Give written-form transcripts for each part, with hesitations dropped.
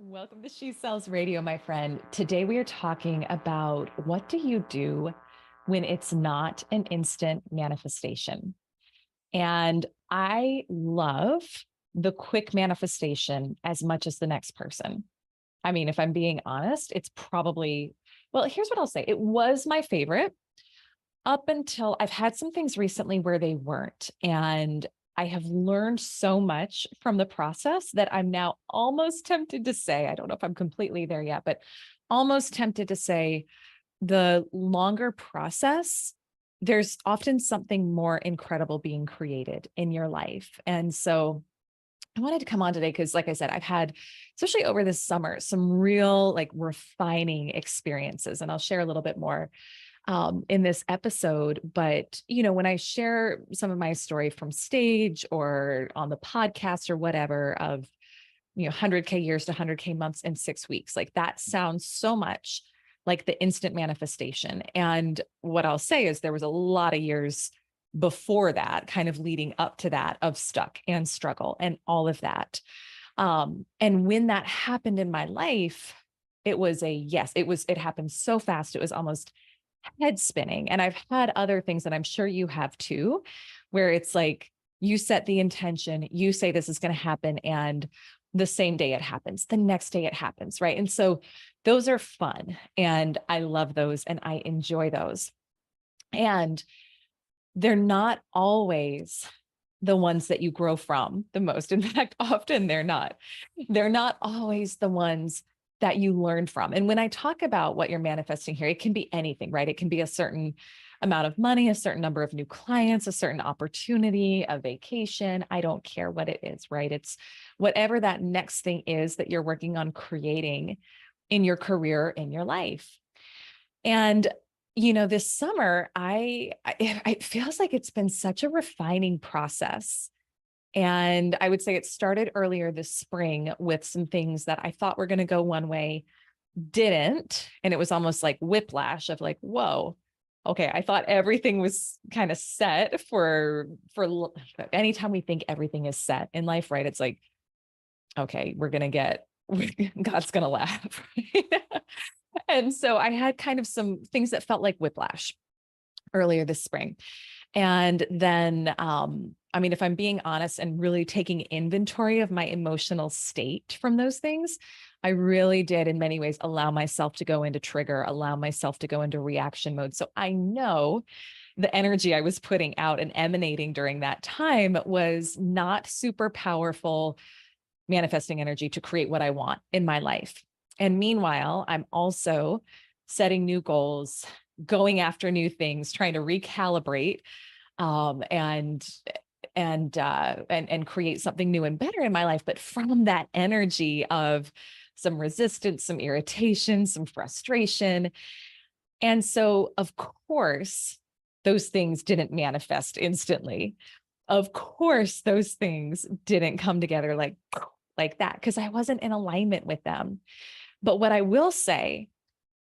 Welcome to She Sells Radio, my friend. Today we are talking about what do you do when it's not an instant manifestation? And I love the quick manifestation as much as the next person. I mean, if I'm being honest, it's probably, well, here's what I'll say. It was my favorite up until I've had some things recently where they weren't. And I have learned so much from the process that I'm now almost tempted to say, I don't know if I'm completely there yet, but almost tempted to say the longer process, there's often something more incredible being created in your life. And so I wanted to come on today because, like I said, I've had, especially over this summer, some real like refining experiences. And I'll share a little bit more in this episode. But, when I share some of my story from stage or on the podcast or whatever of, 100K years to 100K months in 6 weeks, like that sounds so much like the instant manifestation. And what I'll say is there was a lot of years before that, kind of leading up to that, of stuck and struggle and all of that. And when that happened in my life, it was it happened so fast. It was almost head spinning. And I've had other things that I'm sure you have too, where it's like you set the intention, you say this is going to happen, and the same day it happens, the next day it happens, right? And so those are fun, and I love those, and I enjoy those. And they're not always the ones that you grow from the most. In fact, often they're not. They're not always the ones that you learn from. And when I talk about what you're manifesting here, it can be anything, right? It can be a certain amount of money, a certain number of new clients, a certain opportunity, a vacation. I don't care what it is, right? It's whatever that next thing is that you're working on creating in your career, in your life. And this summer, it feels like it's been such a refining process. And I would say it started earlier this spring with some things that I thought were going to go one way, didn't. And it was almost like whiplash of like, whoa, okay, I thought everything was kind of set for anytime we think everything is set in life, right? It's like, okay, God's going to laugh. And so I had kind of some things that felt like whiplash earlier this spring. And then, if I'm being honest and really taking inventory of my emotional state from those things, I really did in many ways allow myself to go into trigger, allow myself to go into reaction mode. So I know the energy I was putting out and emanating during that time was not super powerful manifesting energy to create what I want in my life. And meanwhile, I'm also setting new goals, going after new things, trying to recalibrate and create something new and better in my life. But from that energy of some resistance, some irritation, some frustration. And so, of course, those things didn't manifest instantly. Of course, those things didn't come together like that because I wasn't in alignment with them. But what I will say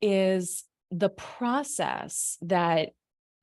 is the process that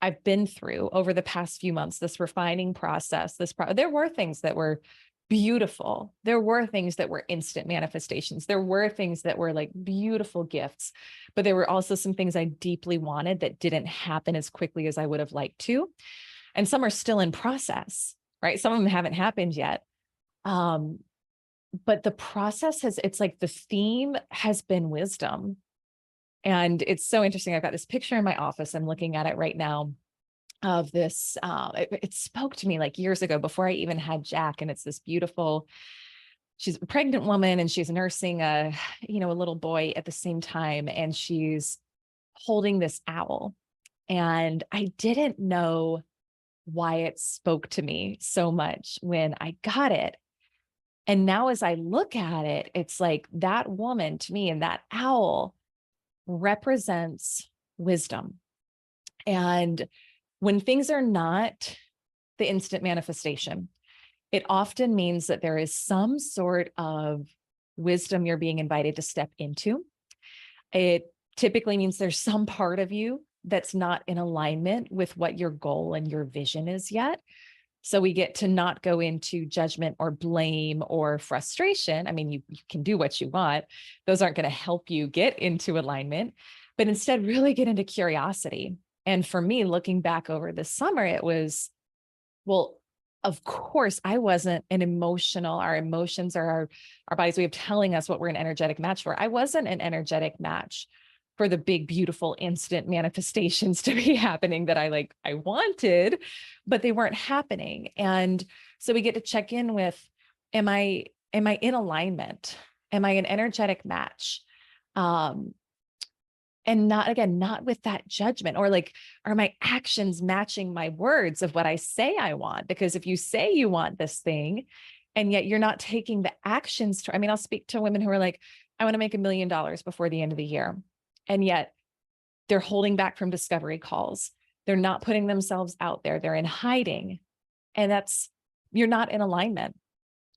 I've been through over the past few months, this refining process, there were things that were beautiful. There were things that were instant manifestations. There were things that were like beautiful gifts, but there were also some things I deeply wanted that didn't happen as quickly as I would have liked to. And some are still in process, right? Some of them haven't happened yet. But the process it's like the theme has been wisdom. And it's so interesting. I've got this picture in my office. I'm looking at it right now of this. It spoke to me like years ago before I even had Jack. And it's this beautiful, she's a pregnant woman and she's nursing a little boy at the same time. And she's holding this owl. And I didn't know why it spoke to me so much when I got it. And now as I look at it, it's like that woman to me and that owl represents wisdom. And when things are not the instant manifestation, it often means that there is some sort of wisdom you're being invited to step into. It typically means there's some part of you that's not in alignment with what your goal and your vision is yet. So we get to not go into judgment or blame or frustration. I mean, you can do what you want. Those aren't going to help you get into alignment, but instead really get into curiosity. And for me, looking back over this summer, it was, well, of course, I wasn't an emotional, our emotions are our body's way of telling us what we're an energetic match for. I wasn't an energetic match for the big, beautiful, instant manifestations to be happening that I wanted, but they weren't happening. And so we get to check in with, am I in alignment? Am I an energetic match? And not with that judgment, or like, are my actions matching my words of what I say I want? Because if you say you want this thing and yet you're not taking the actions to, I mean, I'll speak to women who are like, I want to make $1 million before the end of the year. And yet they're holding back from discovery calls. They're not putting themselves out there. They're in hiding. And you're not in alignment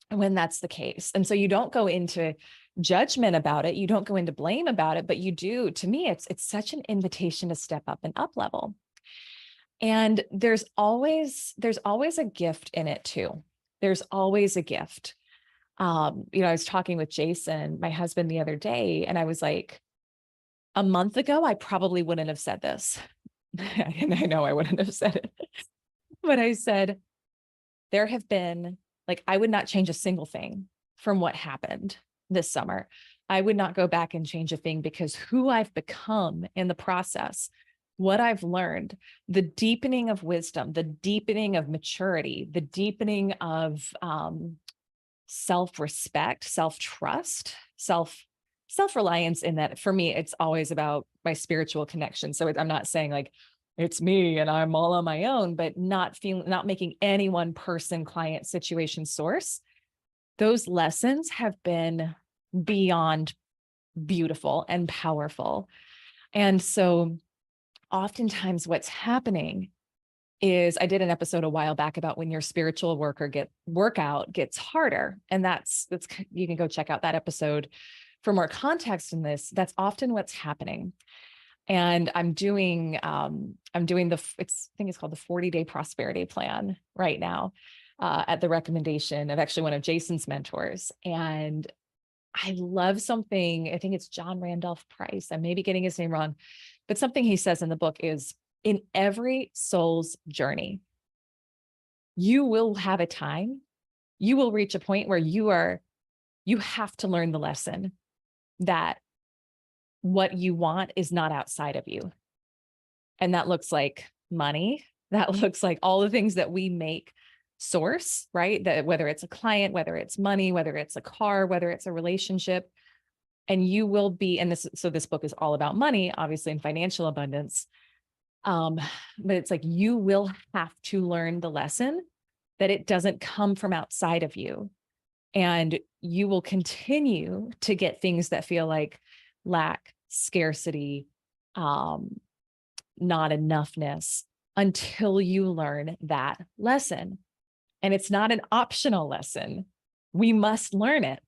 when that's the case. And so you don't go into judgment about it. You don't go into blame about it, but you do. To me, it's such an invitation to step up and up level. And there's always a gift in it too. There's always a gift. I was talking with Jason, my husband, the other day, and I was like, a month ago, I probably wouldn't have said this. And I know I wouldn't have said it, but I said, there have been, I would not change a single thing from what happened this summer. I would not go back and change a thing, because who I've become in the process, what I've learned, the deepening of wisdom, the deepening of maturity, the deepening of self-respect, self-trust, self-reliance, in that for me, it's always about my spiritual connection. So I'm not saying like, it's me and I'm all on my own, but not making any one person, client, situation source. Those lessons have been beyond beautiful and powerful. And so oftentimes what's happening is, I did an episode a while back about when your spiritual workout gets harder. And that's, you can go check out that episode for more context in this. That's often what's happening. And I'm doing I think it's called the 40-day prosperity plan right now, at the recommendation of actually one of Jason's mentors. And I love something, I think it's John Randolph Price. I may be getting his name wrong, but something he says in the book is, in every soul's journey, you will have a time, you will reach a point where you have to learn the lesson that what you want is not outside of you. And that looks like money. That looks like all the things that we make source, right? That whether it's a client, whether it's money, whether it's a car, whether it's a relationship, and you will be, and this book is all about money, obviously, and financial abundance. But it's like, you will have to learn the lesson that it doesn't come from outside of you. And you will continue to get things that feel like lack, scarcity, not enoughness, until you learn that lesson. And it's not an optional lesson. We must learn it.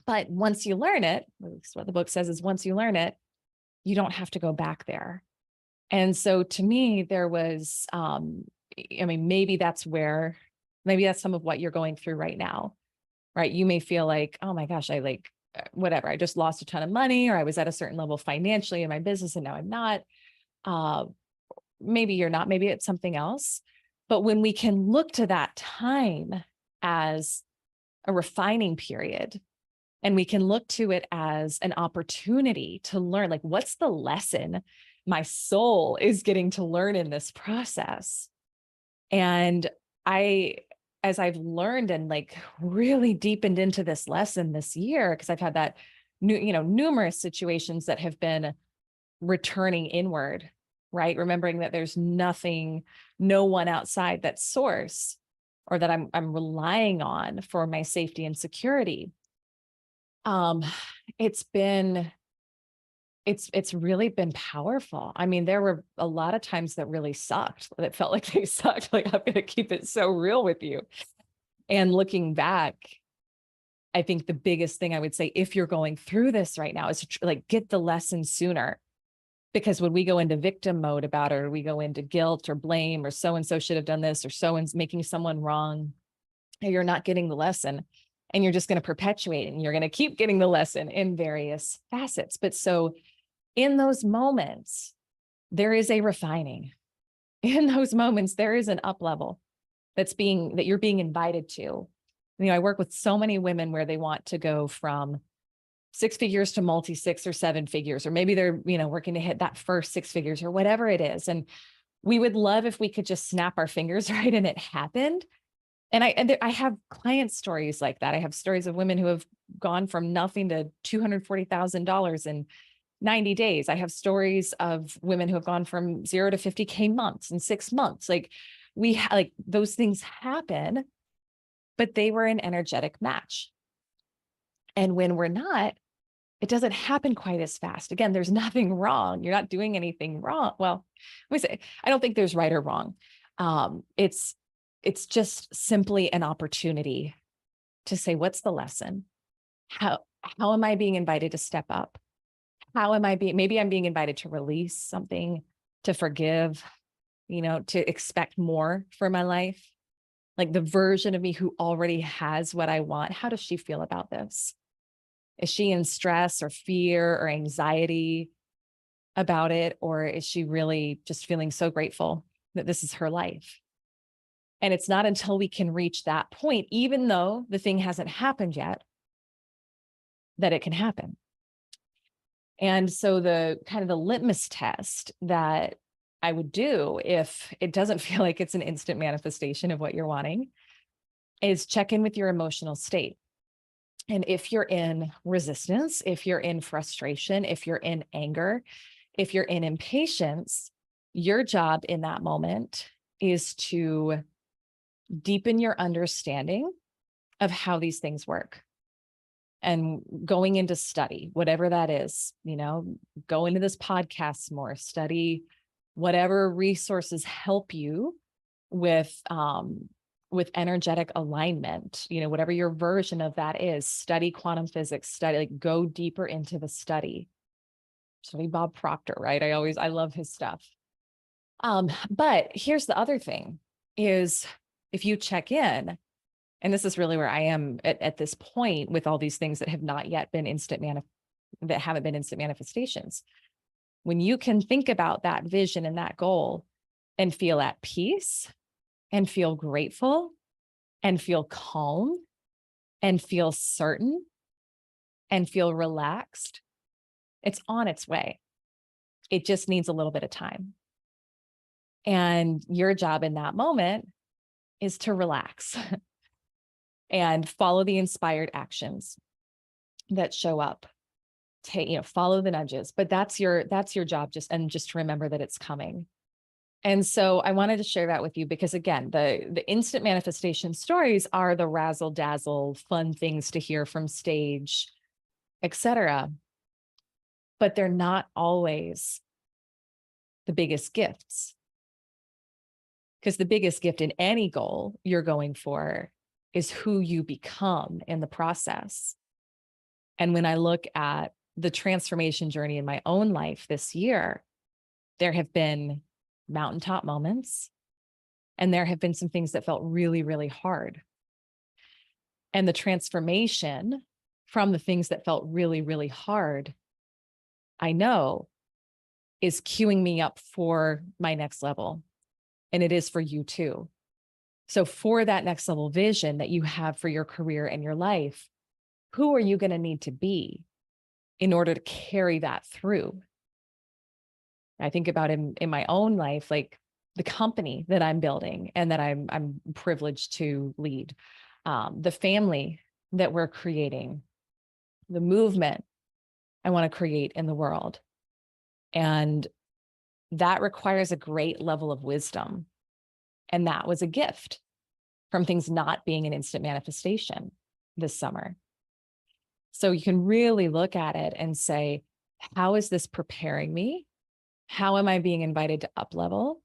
But once you learn it, at least what the book says is, once you learn it, you don't have to go back there. And so to me, there was, maybe that's some of what you're going through right now, right? You may feel like, oh my gosh, whatever, I just lost a ton of money, or I was at a certain level financially in my business and now I'm not. Maybe you're not, maybe it's something else. But when we can look to that time as a refining period, and we can look to it as an opportunity to learn, like, what's the lesson my soul is getting to learn in this process? And as I've learned and really deepened into this lesson this year, because I've had that numerous situations that have been returning inward, right? Remembering that there's no one outside that source, or that I'm relying on for my safety and security. It's really been powerful. I mean, there were a lot of times that really sucked, that felt like they sucked. Like, I'm going to keep it so real with you. And looking back, I think the biggest thing I would say, if you're going through this right now, is to get the lesson sooner. Because when we go into victim mode about it, or we go into guilt or blame, or so-and-so should have done this, or so-and-so making someone wrong, and you're not getting the lesson, and you're just going to perpetuate it, and you're going to keep getting the lesson in various facets. But so in those moments, there is a refining. In those moments, there is an up level that you're being invited to. You know, I work with so many women where they want to go from 6 figures to multi 6 or 7 figures, or maybe they're, working to hit that first 6 figures or whatever it is. And we would love if we could just snap our fingers, right? And it happened. And I have client stories like that. I have stories of women who have gone from nothing to $240,000 in 90 days. I have stories of women who have gone from 0 to 50K months in 6 months. Like those things happen, but they were an energetic match. And when we're not, it doesn't happen quite as fast. Again, there's nothing wrong. You're not doing anything wrong. Well, I don't think there's right or wrong. It's just simply an opportunity to say, what's the lesson? How am I being invited to step up? Maybe I'm being invited to release something, to forgive, to expect more for my life. Like the version of me who already has what I want. How does she feel about this? Is she in stress or fear or anxiety about it? Or is she really just feeling so grateful that this is her life? And it's not until we can reach that point, even though the thing hasn't happened yet, that it can happen. And so the kind of the litmus test that I would do if it doesn't feel like it's an instant manifestation of what you're wanting is check in with your emotional state. And if you're in resistance, if you're in frustration, if you're in anger, if you're in impatience, your job in that moment is to deepen your understanding of how these things work. And going into study, whatever that is, go into this podcast more, study whatever resources help you with energetic alignment, whatever your version of that is. Study quantum physics, go deeper into the study Bob Proctor, right? I love his stuff. But here's the other thing is, if you check in, and this is really where I am at this point with all these things that have not yet been that haven't been instant manifestations. When you can think about that vision and that goal and feel at peace and feel grateful and feel calm and feel certain and feel relaxed, it's on its way. It just needs a little bit of time. And your job in that moment is to relax and follow the inspired actions that show up. Follow the nudges, but that's your job, just to remember that it's coming. And so I wanted to share that with you because, again, the instant manifestation stories are the razzle dazzle, fun things to hear from stage, etc. But they're not always the biggest gifts. Because the biggest gift in any goal you're going for is who you become in the process. And when I look at the transformation journey in my own life this year, there have been mountaintop moments, and there have been some things that felt really, really hard. And the transformation from the things that felt really, really hard, I know, is queuing me up for my next level. And it is for you too. So for that next level vision that you have for your career and your life, who are you going to need to be in order to carry that through? I think about in my own life, like the company that I'm building and that I'm privileged to lead, the family that we're creating, the movement I want to create in the world. And that requires a great level of wisdom. And that was a gift from things not being an instant manifestation this summer. So you can really look at it and say, how is this preparing me? How am I being invited to up level?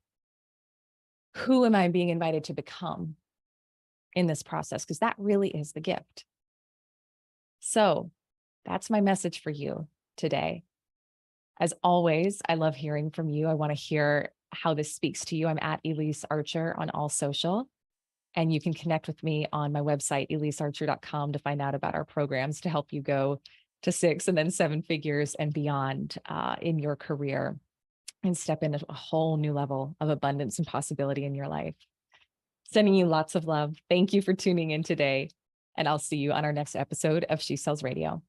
Who am I being invited to become in this process? Because that really is the gift. So that's my message for you today. As always, I love hearing from you. I want to hear how this speaks to you. I'm at Elyse Archer on all social. And you can connect with me on my website, ElyseArcher.com, to find out about our programs to help you go to 6 and then 7 figures and beyond in your career and step into a whole new level of abundance and possibility in your life. Sending you lots of love. Thank you for tuning in today. And I'll see you on our next episode of She Sells Radio.